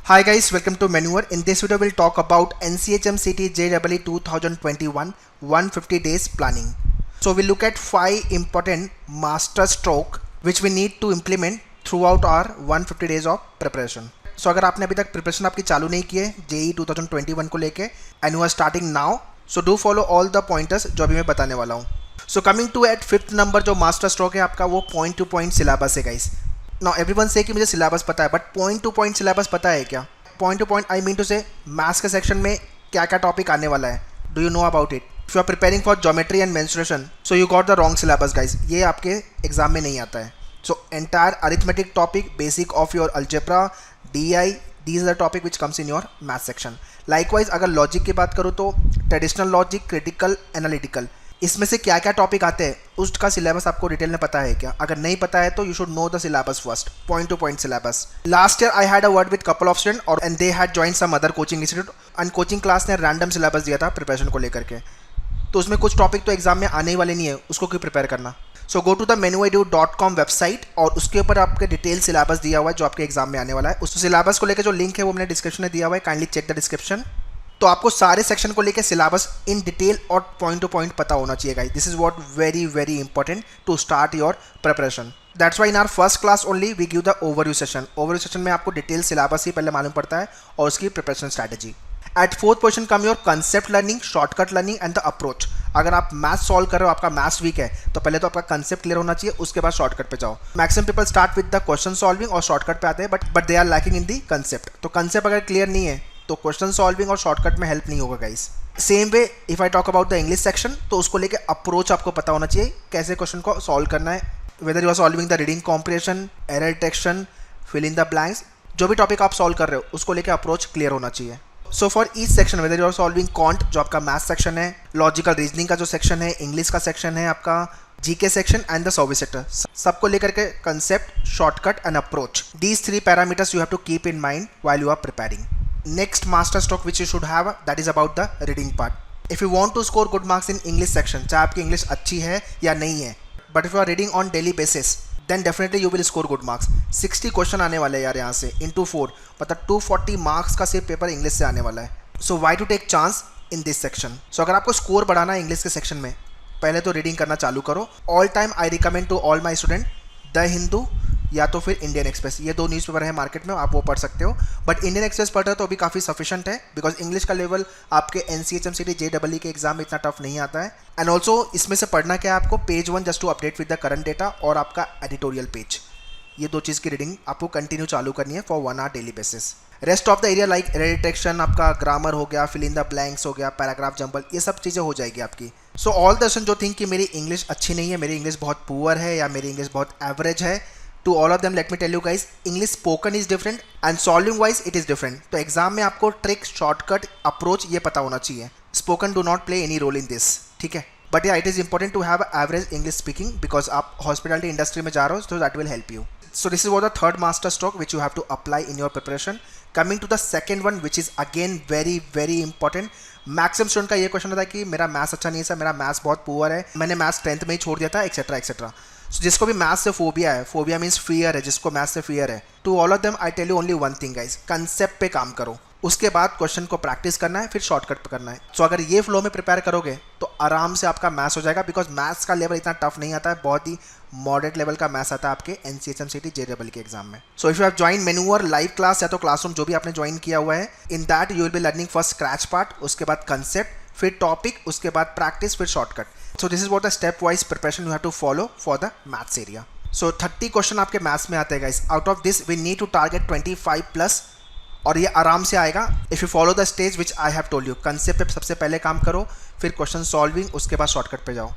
Hi guys, welcome to Maneuver. In this video, we'll talk about NCHMCT JEE 2021 150 days planning. So we'll look at 5 important master stroke which we need to implement throughout our 150 days of preparation. So अगर आपने अभी तक preparation आपकी चालू नहीं की है JEE 2021 को लेके and you are starting now, so do follow all the pointers जो अभी मैं बताने वाला हूँ. So coming to at 5th number जो मास्टर स्ट्रोक है आपका वो पॉइंट टू पॉइंट सिलेबस है गाइस. नाउ एवरीवन से कि मुझे सिलेबस पता है, but point to point syllabus पता है क्या? Point to point I mean to say maths के सेक्शन में क्या क्या टॉपिक आने वाला है. Do you know about it? If you are preparing for geometry and mensuration so you got the wrong syllabus guys. ये आपके एग्जाम में नहीं आता है. So entire arithmetic topic, basic of your algebra, DI, these our topic which comes in your math section. Likewise अगर logic की बात करूँ तो ट्रेडिशनल लॉजिक, क्रिटिकल, एनालिटिकल, इसमें से क्या क्या टॉपिक आते हैं उसका सिलेबस आपको डिटेल में पता है क्या? अगर नहीं पता है तो you should know the syllabus first. Point to point syllabus. Last year I had a word with couple of student और and they had joined some other coaching institute and coaching class ने random syllabus दिया था preparation को लेकर के. तो उसमें कुछ टॉपिक तो एग्जाम में आने ही वाले नहीं है, उसको क्यों प्रिपेयर करना? So go to the menuedu.com website और उसके ऊपर आपके डिटेल सिलेबस दिया हुआ है जो आपके एग्जाम में आने वाला है. उस सिलेबस को लेकर जो लिंक है वो मैंने डिस्क्रिप्शन में दिया हुआ है, काइंडली चेक द डिस्क्रिप्शन. तो आपको सारे सेक्शन को लेकर सिलेबस इन डिटेल और पॉइंट टू पॉइंट पता होना चाहिए guys. This is what very very important to start your preparation. That's why in our first class only we give the overview session. Overview session में आपको detail syllabus ही पहले मालूम पड़ता है और उसकी preparation strategy. At 4th position come your concept learning, shortcut learning and the approach. अगर आप मैथ सॉल्व कर रहे हो, आपका मैथ्स वीक है, तो पहले तो आपका कंसेप्ट क्लियर होना चाहिए, उसके बाद शॉर्टकट पे जाओ. Maximum people start with the question solving और शॉर्टकट पे आते हैं, but they are lacking in the concept. तो कंसेप्ट अगर क्लियर नहीं है तो क्वेश्चन सॉल्विंग और शॉर्टकट में हेल्प नहीं होगा guys. Same way if I talk about the English section तो उसको लेके अप्रोच आपको पता होना चाहिए, कैसे क्वेश्चन को सॉल्व करना है. Whether you are solving the reading comprehension, error detection, fill in the blanks, जो भी टॉपिक आप सॉल्व कर रहे हो उसको लेके अप्रोच क्लियर होना चाहिए. So for each section whether you are solving कॉन्ट जो आपका मैथ सेक्शन है, लॉजिकल रीजनिंग का जो सेक्शन है, इंग्लिश का सेक्शन है, आपका GK section and the service sector, सबको लेकर के concept, shortcut and approach, these 3 parameters you have to keep in mind while you are preparing. Next master stroke which you should have, that is about the reading part. If you want to score good marks in English section, चाहे आपकी English अच्छी है या नहीं है, but if you are reading on daily basis, then definitely you will score good marks. 60 question आने वाले हैं यार यहाँ से into 4, मतलब 240 मार्क्स का सिर्फ पेपर इंग्लिश से आने वाला है. So why to take chance in this section? So अगर आपको स्कोर बढ़ाना है इंग्लिश के सेक्शन में, पहले तो रीडिंग करना चालू करो. All time I recommend to all my student the Hindu या तो फिर इंडियन एक्सप्रेस. ये 2 न्यूज़पेपर है मार्केट में, आप वो पढ़ सकते हो. बट इंडियन एक्सप्रेस पढ़ रहे हो तो अभी काफ़ी सफिशिएंट है, बिकॉज इंग्लिश का लेवल आपके NCHMCT JEE के एग्जाम में इतना टफ नहीं आता है. एंड ऑल्सो इसमें से पढ़ना क्या है आपको, page 1 just to update with the current data और आपका एडिटोरियल पेज. ये 2 चीज़ की रीडिंग आपको कंटिन्यू चालू करनी है for 1 hour daily basis. Rest of the area like error detection, आपका ग्रामर हो गया, फिल इन द ब्लैंक्स हो गया, पैराग्राफ जंबल, ये सब चीज़ें हो जाएगी आपकी. सो ऑल दर्शन जो थिंक कि मेरी इंग्लिश अच्छी नहीं है, मेरी इंग्लिश बहुत पुअर है या मेरी इंग्लिश बहुत एवरेज है, to all of them let me tell you guys, English spoken is different and solving wise it is different. तो एग्जाम में आपको ट्रिक, शॉर्टकट, अप्रोच ये पता होना चाहिए. Spoken do not play any role in this, ठीक है. But yeah it is important to have average English speaking because आप हॉस्पिटलिटी इंडस्ट्री में जा रहे हो, तो that will help you. So this is what the third master stroke which you have to apply in your preparation. Coming to the second one which is again very very important. Maximum student का ये question होता है कि मेरा maths अच्छा नहीं है sir, मेरा मैथ्स बहुत पुअर है, मैंने मैथ्स 10th में ही छोड़ दिया था, एक्सेट्रा एक्सेट्रा. सो जिसको भी मैथ्स से फोबिया है, फोबिया मीन्स फियर है, जिसको मैथ्स से फियर है, to all of them I tell you only one thing guys, concept पे काम करो. उसके बाद क्वेश्चन को प्रैक्टिस करना है, फिर शॉर्टकट पे करना है. सो अगर ये फ्लो में प्रिपेयर करोगे तो आराम से आपका मैथ्स हो जाएगा, बिकॉज मैथ्स का लेवल इतना टफ नहीं आता है, बहुत ही मॉडरेट लेवल का मैथ्स आता है आपके NCHMCT JEE के एग्जाम में. So if you have join मेन्यूअर लाइव क्लास या तो क्लासरूम जो भी आपने ज्वाइन किया हुआ है, in that you will be learning first scratch part, उसके बाद कंसेप्ट, फिर टॉपिक, उसके बाद प्रैक्टिस, फिर shortcut. So this is what the step wise preparation you have to follow for the maths area. So 30 question आपके maths में आते हैं guys. Out of this we need to target 25+, और ये आराम से आएगा if you follow the stage which I have told you. Concept पे सबसे पहले काम करो, फिर क्वेश्चन सॉल्विंग, उसके बाद शॉर्टकट पे जाओ.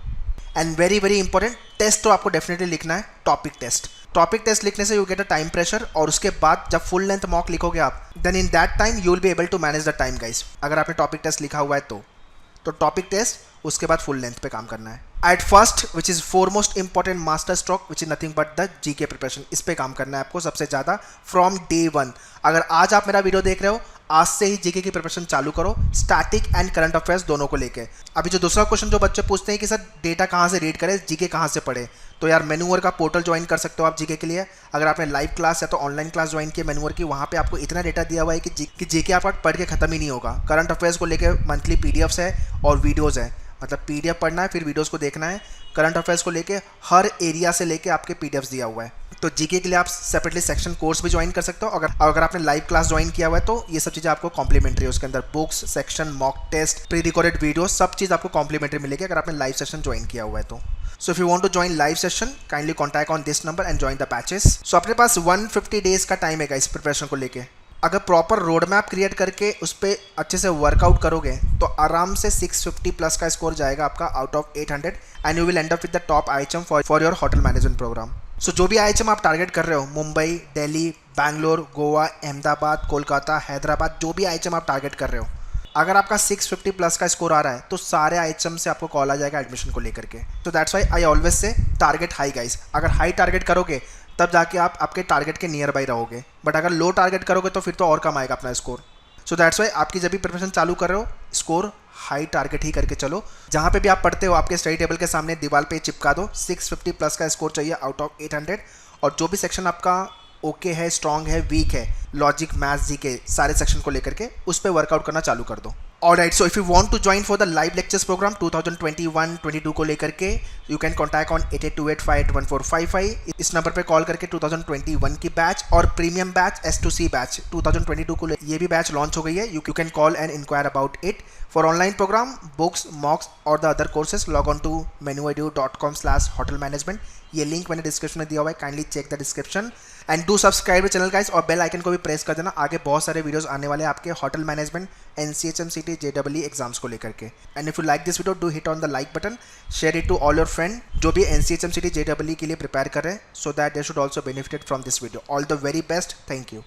And very very important, test तो आपको डेफिनेटली लिखना है, टॉपिक टेस्ट. टॉपिक टेस्ट लिखने से you get a time pressure, और उसके बाद जब फुल लेंथ मॉक लिखोगे आप, then in that time you will be able to manage the time guys. अगर आपने टॉपिक टेस्ट लिखा हुआ है तो टॉपिक टेस्ट, उसके बाद फुल लेंथ पे काम करना है. At first which is foremost important master stroke which is nothing but the GK preparation. इस पे काम करना है आपको सबसे ज़्यादा फ्रॉम डे 1. अगर आज आप मेरा वीडियो देख रहे हो, आज से ही जीके की प्रिपरेशन चालू करो, स्टैटिक एंड करंट अफेयर्स दोनों को लेके। अभी जो दूसरा क्वेश्चन जो बच्चे पूछते हैं कि सर डेटा कहाँ से रीड करें, जीके कहाँ से पढ़े, तो यार मेनूवर का पोर्टल ज्वाइन कर सकते हो आप जीके के लिए। अगर आपने लाइव क्लास या तो ऑनलाइन क्लास ज्वाइन की मेनूवर की, वहाँ पे आपको इतना डेटा दिया हुआ है कि जीके आपका पढ़ के खत्म ही नहीं होगा। करंट अफेयर्स को लेकर मंथली पीडीएफ्स है और वीडियोज़ है, मतलब पीडीएफ पढ़ना है फिर वीडियोस को देखना है। करंट अफेयर्स को लेके हर एरिया से लेके आपके पीडीएफ्स दिया हुआ है। तो जीके के लिए आप सेपरेटली सेक्शन कोर्स भी ज्वाइन कर सकते हो। अगर आपने लाइव क्लास ज्वाइन किया हुआ है तो ये सब चीज़ें आपको कॉम्प्लीमेंट्री है। उसके अंदर books section, mock test, pre recorded video, सब चीज़ आपको कॉम्प्लीमेंट्री मिलेगी अगर आपने लाइव सेशन ज्वाइन किया हुआ है तो। So if you want to join live session, kindly contact on this number and join the batches. So अपने पास 150 डेज का टाइम है इस प्रिपरेशन को लेके। अगर प्रॉपर रोड मैप क्रिएट करके उस पर अच्छे से वर्कआउट करोगे तो आराम से 650 प्लस का स्कोर जाएगा आपका out of 800 and you will end up with the top IHM for your hotel management program. So जो भी आईएचएम आप टारगेट कर रहे हो, मुंबई, दिल्ली, बैंगलोर, गोवा, अहमदाबाद, कोलकाता, हैदराबाद, जो भी आईएचएम आप टारगेट कर रहे हो, अगर आपका 650 प्लस का स्कोर आ रहा है तो सारे आईएचएम से आपको कॉल आ जाएगा एडमिशन को लेकर के। तो that's why I always say target high guys. अगर हाई टारगेट करोगे तब जाके आप आपके टारगेट के नियर बाई रहोगे, बट अगर लो टारगेट करोगे तो फिर तो और कम आएगा अपना स्कोर। सो दैट्स वाई आपकी जब भी प्रिपरेशन चालू कर रहे हो, स्कोर हाई टारगेट ही करके चलो। जहाँ पे भी आप पढ़ते हो आपके स्टडी टेबल के सामने दीवार पे चिपका दो 650 प्लस का स्कोर चाहिए आउट ऑफ 800। और जो भी सेक्शन आपका ओके है, स्ट्रॉन्ग है, वीक है, लॉजिक, मैथ्स, जीके, सारे सेक्शन को लेकर के उस पर वर्कआउट करना चालू कर दो। Alright, so if you want to join for the live lectures program 2021-22 को लेकर के, you can contact on 8828581455। इस नंबर पे कॉल करके 2021 की बैच और प्रीमियम बैच S2C बैच 2022 को ये भी बैच लॉन्च हो गई है। You can call and inquire about it. For online program, books, mocks और the other courses, log on to menuedu.com/hotelmanagement। ये लिंक मैंने डिस्क्रिप्शन में दिया हुआ है, kindly check the description and do subscribe to channel guys और bell icon को भी प्रेस कर देना। आगे बहुत सारे वीडियोस आने वाले हैं आपके hotel management, NCHM CT, JEE exams को लेकर के। And if you like this video, do hit on the like button, share it to all your friend जो भी NCHM CT, JEE के लिए प्रिपेयर कर रहे हैं, so that they should also benefited from this video. All the very best, thank you.